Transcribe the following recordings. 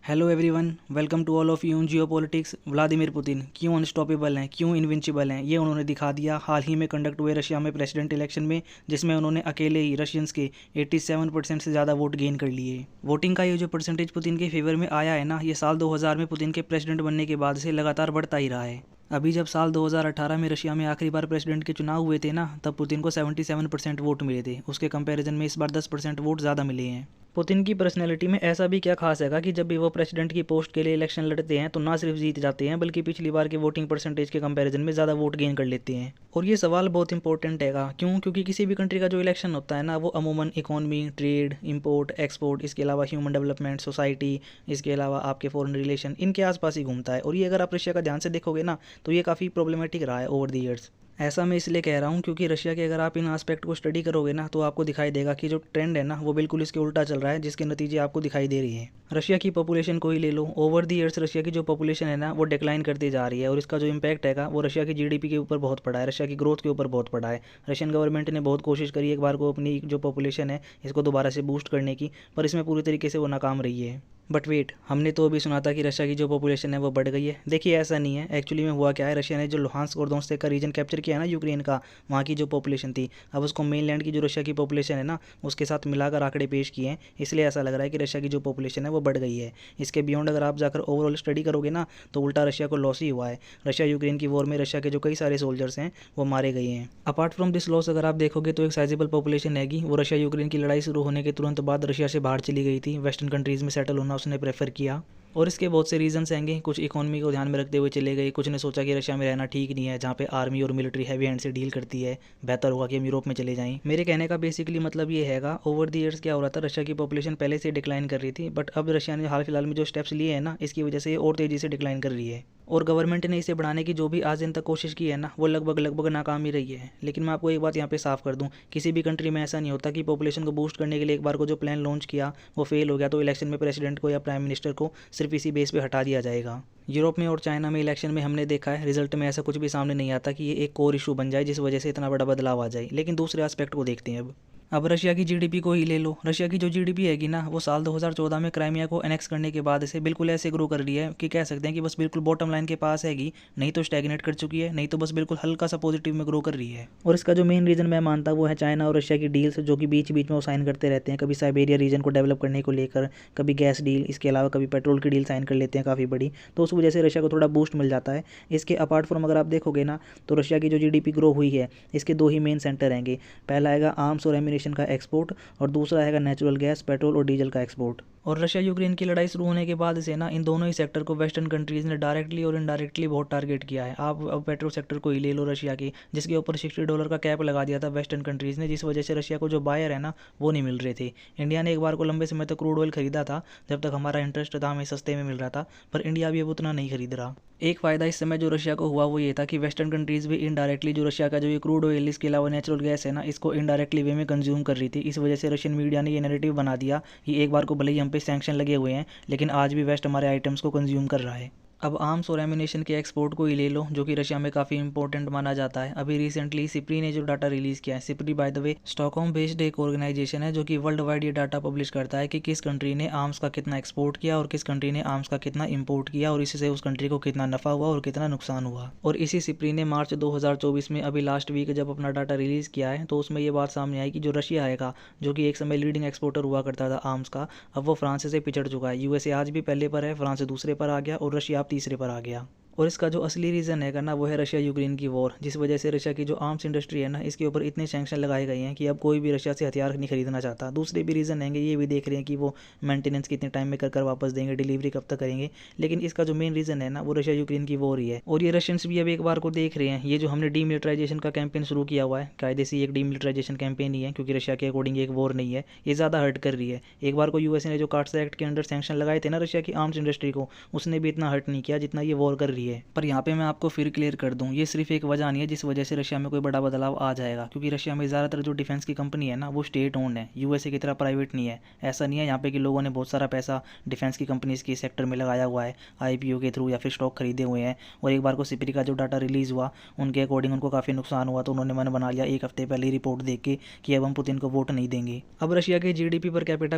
Hello everyone, welcome to all of you in geopolitics. Vladimir Putin क्यों unstoppable हैं, क्यों invincible हैं, ये उन्होंने दिखा दिया हाल ही में कंडक्ट हुए रशिया में प्रेसिडेंट इलेक्शन में, जिसमें उन्होंने अकेले ही रशियंस के 87% से ज़्यादा वोट गेन कर लिए। वोटिंग का ये जो परसेंटेज पुतिन के फेवर में आया है ना, ये साल 2000 में पुतिन के प्रेसिडेंट बनने के बाद से लगातार बढ़ता ही रहा है। अभी जब साल 2018 में रशिया में आखिरी बार प्रेसिडेंट के चुनाव हुए थे ना, तब पुतिन को 77% वोट मिले थे। उसके कंपैरिजन में इस बार 10% वोट ज़्यादा मिले हैं। पुतिन की पर्सनैलिटी में ऐसा भी क्या खास हैगा कि जब भी वो प्रेसिडेंट की पोस्ट के लिए इलेक्शन लड़ते हैं तो ना सिर्फ जीत जाते हैं, बल्कि पिछली बार के वोटिंग परसेंटेज के कंपैरिजन में ज़्यादा वोट गेन कर लेते हैं। और ये सवाल बहुत इंपॉर्टेंट हैगा। क्यों? क्योंकि किसी भी कंट्री का जो इलेक्शन होता है ना, वो अमूमन इकोनॉमी, ट्रेड, इंपोर्ट, एक्सपोर्ट, इसके अलावा ह्यूमन डेवलपमेंट, सोसाइटी, इसके अलावा आपके फॉरेन रिलेशन, इनके आसपास ही घूमता है। और ये अगर आप रशिया का ध्यान से देखोगे ना, तो ये काफ़ी प्रॉब्लमेटिक रहा है ओवर द ईयर्स। ऐसा मैं इसलिए कह रहा हूँ क्योंकि रशिया के अगर आप इन एस्पेक्ट को स्टडी करोगे ना, तो आपको दिखाई देगा कि जो ट्रेंड है ना, वो बिल्कुल इसके उल्टा चल रहा है, जिसके नतीजे आपको दिखाई दे रही हैं। रशिया की पॉपुलेशन को ही ले लो। ओवर द ईयर्स रशिया की जो पॉपुलेशन है ना, वो डिक्लाइन करती जा रही है। और इसका जो इम्पैक्ट है वो रशिया की जीडीपी के ऊपर बहुत पड़ा है, रशिया की ग्रोथ के ऊपर बहुत पड़ा है। रशियन गवर्नमेंट ने बहुत कोशिश करी एक बार को अपनी जो पॉपुलेशन है इसको दोबारा से बूस्ट करने की, पर इसमें पूरी तरीके से वो नाकाम रही है। बट वेट, हमने तो अभी सुना था कि रशिया की जो पॉपुलेशन है वो बढ़ गई है। देखिए, ऐसा नहीं है। एक्चुअली में हुआ क्या है, रशिया ने जो लुहांस्क और दोनेत्स्क का रीजन कैप्चर किया है ना यूक्रेन का, वहाँ की जो पॉपुलेशन थी, अब उसको मेनलैंड की जो रशिया की पॉपुलेशन है ना, उसके साथ मिलाकर आंकड़े पेश किए हैं। इसलिए ऐसा लग रहा है कि रशिया की जो पॉपुलेशन है वो बढ़ गई है। इसके बियॉन्ड अगर आप जाकर ओवरऑल स्टडी करोगे ना, तो उल्टा रशिया को लॉस ही हुआ है। रशिया यूक्रेन की वॉर में रशिया के जो कई सारे सोल्जर्स हैं वो मारे गए हैं। अपार्ट फ्रॉम दिस लॉस अगर आप देखोगे तो एक साइजेबल पॉपुलेशन हैगी, वो रशिया यूक्रेन की लड़ाई शुरू होने के तुरंत बाद रशिया से बाहर चली गई थी। वेस्टर्न कंट्रीज़ में सेटल होना उसने प्रेफर किया। और इसके बहुत से रीजंस हैंगे। कुछ इकोनॉमी को ध्यान में रखते हुए चले गए, कुछ ने सोचा कि रशिया में रहना ठीक नहीं है, जहाँ पे आर्मी और मिलिट्री हैवी हैंड से डील करती है, बेहतर होगा कि हम यूरोप में चले जाएं। मेरे कहने का बेसिकली मतलब ये हैगा, ओवर द ईयर्स क्या हो रहा था, रशिया की पॉपुलेशन पहले से डिक्लाइन कर रही थी, बट अब रशिया ने हाल फिलहाल में जो स्टेप्स लिए हैं ना, इसकी वजह से ये और तेज़ी से डिक्लाइन कर रही है। और गवर्नमेंट ने इसे बढ़ाने की जो भी आज दिन तक कोशिश की है ना, वो लगभग नाकाम ही रही है। लेकिन मैं आपको एक बात यहाँ पे साफ कर दूँ, किसी भी कंट्री में ऐसा नहीं होता कि पॉपुलेशन को बूस्ट करने के लिए एक बार को जो प्लान लॉन्च किया वो फेल हो गया तो इलेक्शन में प्रेसिडेंट को या प्राइम मिनिस्टर को सिर्फ इसी बेस पे हटा दिया जाएगा। यूरोप में और चाइना में इलेक्शन में हमने देखा है, रिजल्ट में ऐसा कुछ भी सामने नहीं आता कि ये एक कोर इशू बन जाए जिस वजह से इतना बड़ा बदलाव आ जाए। लेकिन दूसरे एस्पेक्ट को देखते हैं। अब रशिया की जीडीपी को ही ले लो। रशिया की जो जीडीपी हैगी ना, वो साल 2014 में क्राइमिया को एनेक्स करने के बाद से बिल्कुल ऐसे ग्रो कर रही है कि कह सकते हैं कि बस बिल्कुल बॉटम लाइन के पास हैगी। नहीं तो स्टैग्नेट कर चुकी है, नहीं तो बस बिल्कुल हल्का सा पॉजिटिव में ग्रो कर रही है। और इसका जो मेन रीज़न मैं मानता हूँ वो है चाइना और रशिया की डील्स, जो कि बीच बीच में वो साइन करते रहते हैं। कभी साइबेरिया रीजन को डेवलप करने को लेकर, कभी गैस डील, इसके अलावा कभी पेट्रोल की डील साइन कर लेते हैं काफ़ी बड़ी। तो उस वजह से रशिया को थोड़ा बूस्ट मिल जाता है। इसके अपार्ट फ्रॉम अगर आप देखोगे ना, तो रशिया की जो जीडीपी ग्रो हुई है, इसके दो ही मेन सेंटर रहेंगे। पहला आएगा आर्म्स और एम्यूनेशन का एक्सपोर्ट, और दूसरा है नेचुरल गैस, पेट्रोल और डीजल का एक्सपोर्ट। और रशिया यूक्रेन की लड़ाई शुरू होने के बाद से ना, इन दोनों ही सेक्टर को वेस्टर्न कंट्रीज़ ने डायरेक्टली और इनडायरेक्टली बहुत टारगेट किया है। आप अब पेट्रोल सेक्टर को ही ले लो रशिया की, जिसके ऊपर $60 का कैप लगा दिया था वेस्टर्न कंट्रीज़ ने, जिस वजह से रशिया को जो बायर है ना, वो नहीं मिल रहे थे। इंडिया ने एक बार को लंबे समय तक क्रूड ऑयल खरीदा था, जब तक हमारा इंटरेस्ट था हमें सस्ते में मिल रहा था, पर इंडिया अभी अब उतना नहीं खरीद रहा। एक फ़ायदा इस समय जो रशिया को हुआ वो ये था कि वेस्टर्न कंट्रीज़ भी इनडायरेक्टली जो रशिया का जो ये क्रूड ऑयल, इसके अलावा नेचुरल गैस है ना, इसको इनडायरेक्टली वे में कंज्यूम कर रही थी। इस वजह से रशियन मीडिया ने ये नैरेटिव बना दिया कि एक बार को भले ही हम पे सैंक्शन लगे हुए हैं, लेकिन आज भी वेस्ट हमारे आइटम्स को कंज्यूम कर रहा है। अब आर्म्स और एम्यूनेशन के एक्सपोर्ट को ही ले लो, जो कि रशिया में काफ़ी इंपॉर्टेंट माना जाता है। अभी रिसेंटली सिप्री ने जो डाटा रिलीज़ किया है, SIPRI by the way Stockholm based एक ऑर्गेनाइजेशन है जो कि वर्ल्ड वाइड ये डाटा पब्लिश करता है कि किस कंट्री ने आर्म्स का कितना एक्सपोर्ट किया और किस कंट्री ने आर्म्स का कितना इंपोर्ट किया, और इससे उस कंट्री को कितना नफ़ा हुआ और कितना नुकसान हुआ। और इसी सिप्री ने मार्च 2024 में अभी लास्ट वीक जब अपना डाटा रिलीज़ किया है, तो उसमें ये बात सामने आई कि जो रशिया आएगा, जो कि एक समय लीडिंग एक्सपोर्टर हुआ करता था आर्म्स का, अब वो फ्रांस से पिछड़ चुका है। यूएसए आज भी पहले पर है, फ्रांस दूसरे पर आ गया और रशिया अब तीसरे पर आ गया। और इसका जो असली रीज़न है ना, वो है रशिया यूक्रेन की वॉर, जिस वजह से रशिया की जो आर्म्स इंडस्ट्री है ना, इसके ऊपर इतने सैंक्शन लगाए गए हैं कि अब कोई भी रशिया से हथियार नहीं खरीदना चाहता। दूसरे भी रीज़न हैंगे, ये भी देख रहे हैं कि वो मेंटेनेंस कितने टाइम में कर वापस देंगे, डिलीवरी कब तक करेंगे। लेकिन इसका जो मेन रीज़न है ना, वो रशिया यूक्रेन की वॉर ही है। और ये रशियंस भी अब एक बार को देख रहे हैं, ये जो हमने डीमिलिटराइजेशन का कैंपेन शुरू किया हुआ है, कायदे से एक डीमिलिटराइजेशन कैंपेन ही है, क्योंकि रशिया के अकॉर्डिंग एक वॉर नहीं है, ये ज़्यादा हर्ट कर रही है। एक बार को यूएसए ने जो कार्ड्स एक्ट के अंडर सैंक्शन लगाए थे ना रशिया की आर्म्स इंडस्ट्री को, उसने भी इतना हर्ट नहीं किया जितना ये वॉर कर रही है। पर यहाँ पे मैं आपको फिर क्लियर कर दूँ, ये सिर्फ एक वजह नहीं है जिस वजह से रशिया में कोई बड़ा बदलाव आ जाएगा, क्योंकि रशिया में ज़्यादातर जो डिफेंस की कंपनी है ना वो स्टेट ओन्ड है, यूएसए की तरह प्राइवेट नहीं है। ऐसा नहीं है यहाँ पे कि लोगों ने बहुत सारा पैसा डिफेंस की कंपनीज के सेक्टर में लगाया हुआ है, आईपीओ के थ्रू या फिर स्टॉक खरीदे हुए हैं, और एक बार को सिपरी का जो डाटा रिलीज़ हुआ उनके अकॉर्डिंग उनको काफ़ी नुकसान हुआ तो उन्होंने मन बना लिया एक हफ्ते पहले ही रिपोर्ट देख के कि अब हम पुतिन को वोट नहीं देंगे। अब रशिया के जीडीपी पर कैपिटा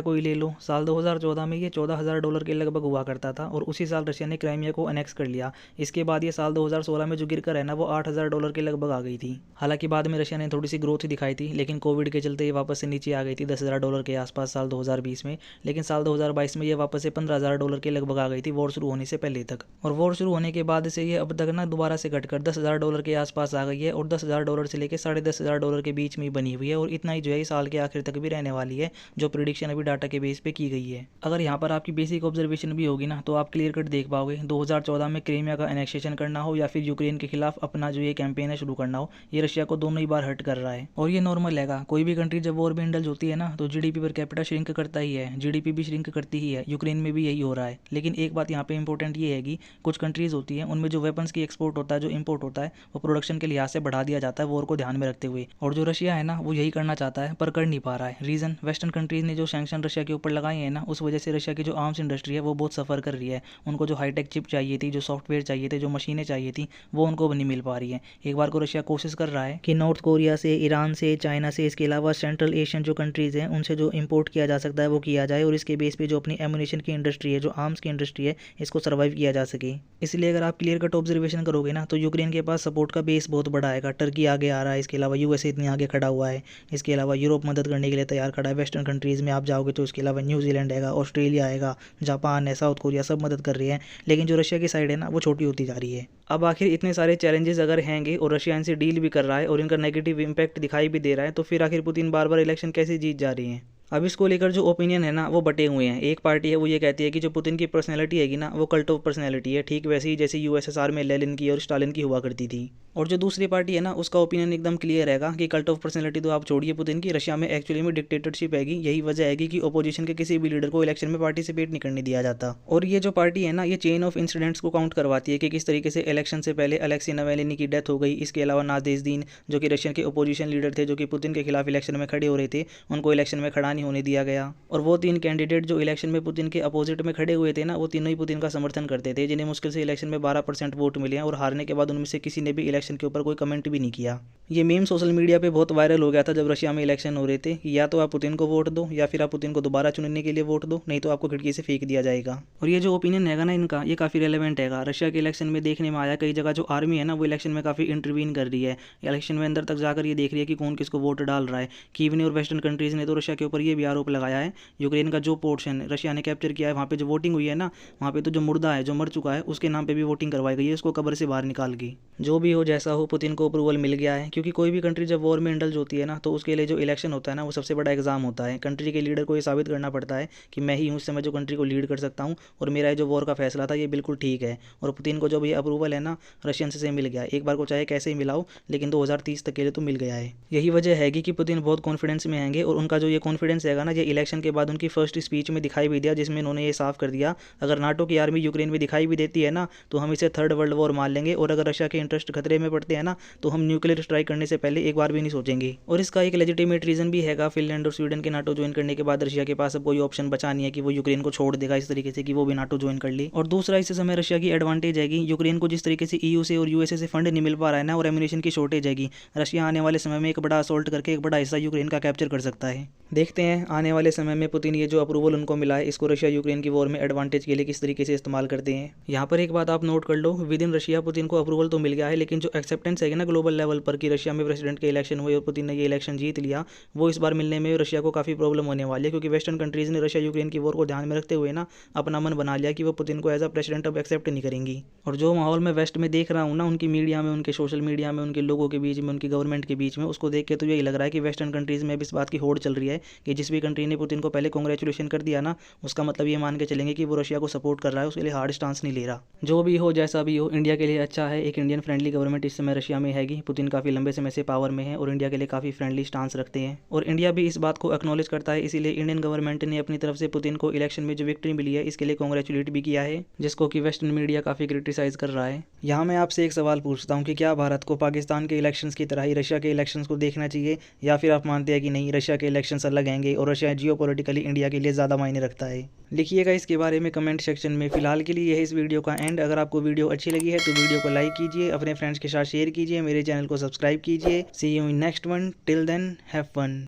को ही ले लो, साल 2014 में ये $14,000 के लगभग हुआ करता था और उसी साल रशिया ने क्राइमिया को अनेक्स कर लिया। इसके बाद ये साल 2016 में जो गिरकर है ना वो $8,000 के लगभग आ गई थी। हालांकि बाद में रशिया ने थोड़ी सी ग्रोथ दिखाई थी, लेकिन कोविड के चलते ये वापस से नीचे आ गई थी $10,000 के आसपास साल 2020 में। लेकिन साल 2022 में ये वापस से $15,000 के लगभग आ गई थी वॉर शुरू होने से पहले तक, और वॉर शुरू होने के बाद से ये अब तक ना दोबारा से घटकर $10,000 के आसपास आ गई है और $10,000 से लेकर $10,500 के बीच में ही बनी हुई है, और इतना ही जो है साल के आखिर तक भी रहने वाली है, जो प्रिडिक्शन अभी डाटा के बेस पे की गई है। अगर यहाँ पर आपकी बेसिक ऑब्जर्वेशन भी होगी ना तो आप क्लियर कट देख पाओगे, 2014 में क्रीमिया का एनेक्सेशन करना हो या फिर यूक्रेन के खिलाफ अपना जो ये कैंपेन है शुरू करना हो, ये रशिया को दोनों ही बार हर्ट कर रहा है। और ये नॉर्मल हैगा, कोई भी कंट्री जब वॉर में इंडल्ज होती है ना तो जीडीपी पर कैपिटा श्रिंक करता ही है, जीडीपी भी श्रिंक करती ही है, यूक्रेन में भी यही हो रहा है। लेकिन एक बात यहाँ पे इंपॉर्टेंट ये है कि कुछ कंट्रीज होती है उनमें जो वेपन्स की एक्सपोर्ट होता है, जो इंपोर्ट होता है, वो प्रोडक्शन के लिहाज से बढ़ा दिया जाता है वॉर को ध्यान में रखते हुए, और जो रशिया है ना वो यही करना चाहता है पर कर नहीं पा रहा है। रीजन, वेस्टर्न कंट्रीज ने जो सैंक्शन रशिया के ऊपर लगाए हैं ना उस वजह से रशिया की जो आर्म्स इंडस्ट्री है वो बहुत सफ़र कर रही है। उनको जो हाईटेक चिप चाहिए थी, जो सॉफ्टवेयर चाहिए थे, जो मशीनें चाहिए थी, वो उनको नहीं मिल पा रही है। एक बार को रशिया कोशिश कर रहा है कि नॉर्थ कोरिया से, ईरान से, चाइना से, इसके अलावा सेंट्रल एशियन जो कंट्रीज़ हैं उनसे जो इंपोर्ट किया जा सकता है वो किया जाए, और इसके बेस पे जो अपनी एमुनेशन की इंडस्ट्री है, जो आर्म्स की इंडस्ट्री है, इसको सर्वाइव किया जा सके। इसलिए अगर आप क्लियर कट ऑब्जर्वेशन करोगे ना तो यूक्रेन के पास सपोर्ट का बेस बहुत बड़ा आएगा, टर्की आगे आ रहा है, इसके अलावा यूएसए इतने आगे खड़ा हुआ है, इसके अलावा यूरोप मदद करने के लिए तैयार खड़ा है। वेस्टर्न कंट्रीज़ में आप जाओगे तो इसके अलावा न्यूजीलैंड आएगा, ऑस्ट्रेलिया आएगा, जापान है, साउथ कोरिया, सब मदद कर रही है। लेकिन जो रशिया की साइड है ना वो छोटी होती जा रही है। अब आखिर इतने सारे चैलेंजेस अगर हैंगे और रशिया इनसे डील भी कर रहा है और इनका नेगेटिव इंपैक्ट दिखाई भी दे रहा है, तो फिर आखिर पुतिन बार बार इलेक्शन कैसे जीत जा रही हैं। अब इसको लेकर जो ओपिनियन है ना वो बटे हुए हैं। एक पार्टी है वो ये कहती है कि जो पुतिन की पर्सनैलिटी हैगी ना वो कल्ट ऑफ पर्सनैलिटी है, ठीक वैसे ही जैसे यूएसएसआर में लेनिन की और स्टालिन की हुआ करती थी। और जो दूसरी पार्टी है ना उसका ओपिनियन एकदम क्लियर रहेगा कि कल्ट ऑफ पर्सनैलिटी तो आप छोड़िए पुतिन की, रशिया में एक्चुअली में डिक्टेटरशिप हैगी। यही वजह हैगी कि ओपोजिशन के किसी भी लीडर को इलेक्शन में पार्टिसिपेट नहीं करने दिया जाता। और ये जो पार्टी है ना ये चेन ऑफ इंसिडेंट्स को काउंट करवाती है कि किस तरीके से इलेक्शन से पहले अलेक्सी नावाल्नी की डेथ हो गई। इसके अलावा नादेज़्दीन जो कि रशिया के ओपोजिशन लीडर थे, जो कि पुतिन के खिलाफ इलेक्शन में खड़े हो रहे थे, उनको इलेक्शन में खड़ा नहीं होने दिया गया। और वो 3 कैंडिडेट जो इलेक्शन में पुतिन के अपोजिट में खड़े हुए थे ना वो तीनों ही पुतिन का समर्थन करते थे, जिन्हें मुश्किल से इलेक्शन में 12% वोट मिले हैं, और हारने के बाद उनमें से किसी ने भी इलेक्शन के ऊपर कोई कमेंट भी नहीं किया। ये मीम सोशल मीडिया पे बहुत वायरल हो गया था जब रशिया में इलेक्शन हो रहे थे कि या तो आप पुतिन को वोट दो या फिर आप पुतिन को दोबारा चुनने के लिए वोट दो, नहीं तो आपको खिड़की से फेंक दिया जाएगा। और ये जो ओपिनियन है ना इनका ये काफ़ी रेलेवेंट है। रशिया के इलेक्शन में देखने में आया कई जगह जो आर्मी है ना वो इलेक्शन में काफ़ी इंटरवीन कर रही है, इलेक्शन में अंदर तक जाकर ये देख रही है कि कौन किसको वोट डाल रहा है। कीव ने और वेस्टर्न कंट्रीज़ ने तो रशिया के ऊपर ये भी आरोप लगाया है, यूक्रेन का जो पोर्शन रशिया ने कैप्चर किया है वहाँ पे जो वोटिंग हुई है ना वहाँ पे तो जो मुर्दा है, जो मर चुका है, उसके नाम पे भी वोटिंग करवाई गई है, उसको कब्र से बाहर निकाल के। जो भी हो जैसा हो पुतिन को अप्रूवल मिल गया है, क्योंकि कोई भी कंट्री जब वॉर में इंडल्ज होती है ना तो उसके लिए जो इलेक्शन होता है ना वो सबसे बड़ा एग्जाम होता है। कंट्री के लीडर को ये साबित करना पड़ता है कि मैं ही हूँ इस समय जो कंट्री को लीड कर सकता हूँ, और मेरा ये जो वॉर का फैसला था ये बिल्कुल ठीक है। और पुतिन को जब ये अप्रूवल है ना रशियन से मिल गया, एक बार को चाहे कैसे ही मिला हो, लेकिन 2030 तक के लिए तो मिल गया है। यही वजह है कि पुतिन बहुत कॉन्फिडेंस में आएंगे, और उनका जो ये कॉन्फिडेंस है ना ये इलेक्शन के बाद उनकी फर्स्ट स्पीच में दिखाई भी दिया, जिसमें उन्होंने ये साफ कर दिया अगर नाटो की आर्मी यूक्रेन में दिखाई भी देती है ना तो हम इसे थर्ड वर्ल्ड वॉर मान लेंगे, और अगर रशिया के इंटरेस्ट खतरे में पड़ते हैं ना तो हम न्यूक्लियर स्ट्राइक करने से पहले एक बार भी नहीं सोचेंगे। और इसका एक लेजिटिमेट रीजन भी हैगा, फिनलैंड और स्वीडन के नाटो ज्वाइन करने के बाद रशिया के पास अब कोई ऑप्शन बचा नहीं है कि वो यूक्रेन को छोड़ देगा इस तरीके से कि वो भी नाटो ज्वाइन कर ली। और दूसरा इस समय रशिया की एडवांटेज हैगी, यूक्रेन को जिस तरीके से ईयू से और यूएसए से फंड नहीं मिल पा रहा है ना और एम्यूनेशन की शॉर्टेज हैगी, रशिया आने वाले समय में एक बड़ा असॉल्ट करके एक बड़ा हिस्सा यूक्रेन का कैप्चर कर सकता है। देखते हैं आने वाले समय में पुतिन ये जो अप्रूवल उनको मिला है इसको रशिया यूक्रेन की वॉर में एडवांटेज के लिए किस तरीके से इस्तेमाल करते हैं। यहाँ पर एक बात आप नोट कर लो, विद इन रशिया पुतिन को अप्रूवल तो मिल गया है, लेकिन जो एक्सेप्टेंस है ना ग्लोबल लेवल पर कि रशिया में प्रेसिडेंट के इलेक्शन हुए और पुतिन ने ये इलेक्शन जीत लिया, वो इस बार मिलने में रशिया को काफ़ी प्रॉब्लम होने वाली है, क्योंकि वेस्टर्न कंट्रीज़ ने रशिया यूक्रेन की वॉर को ध्यान में रखते हुए ना अपना मन बना लिया कि वो पुतिन को एज अ प्रेसिडेंट अब एक्सेप्ट नहीं करेंगी। और जो माहौल मैं वेस्ट में देख रहा हूँ ना उनकी मीडिया में, उनके सोशल मीडिया में, उनके लोगों के बीच में, उनकी गवर्नमेंट के बीच में, उसको देख के तो यही लग रहा है कि वेस्टर्न कंट्रीज़ में भी इस बात की होड़ चल रही है कि जिस भी कंट्री ने पुतिन को पहले कांग्रेचुलेशन कर दिया ना उसका मतलब ये मान के चलेंगे कि वो रशिया को सपोर्ट कर रहा है, उसके लिए हार्ड स्टांस नहीं ले रहा। जो भी हो जैसा भी हो इंडिया के लिए अच्छा है, एक इंडियन फ्रेंडली गवर्नमेंट इस समय रशिया में हैगी। पुतिन काफ़ी लंबे समय से पावर में है और इंडिया के लिए काफ़ी फ्रेंडली स्टांस रखते हैं और इंडिया भी इस बात को एक्नॉलेज करता है। इसीलिए इंडियन गवर्नमेंट ने अपनी तरफ से पुतिन को इलेक्शन में जो विक्ट्री मिली है इसके लिए कॉन्ग्रेचुलेट भी किया है, जिसको कि वेस्टर्न मीडिया काफ़ी क्रिटिसाइज कर रहा है। यहाँ मैं आपसे एक सवाल पूछता हूँ कि क्या भारत को पाकिस्तान के इलेक्शंस की तरह ही रशिया के इलेक्शंस को देखना चाहिए, या फिर आप मानते हैं कि नहीं, रशिया के इलेक्शंस अलग हैंगे और रशिया जियोपॉलिटिकली इंडिया के लिए ज़्यादा मायने रखता है? लिखिएगा इसके बारे में कमेंट सेक्शन में। फिलहाल के लिए यह इस वीडियो का एंड। अगर आपको वीडियो अच्छी लगी है तो वीडियो को लाइक कीजिए, अपने फ्रेंड्स के साथ शेयर कीजिए, मेरे चैनल को सब्सक्राइब कीजिए। See you in next one, till then have fun.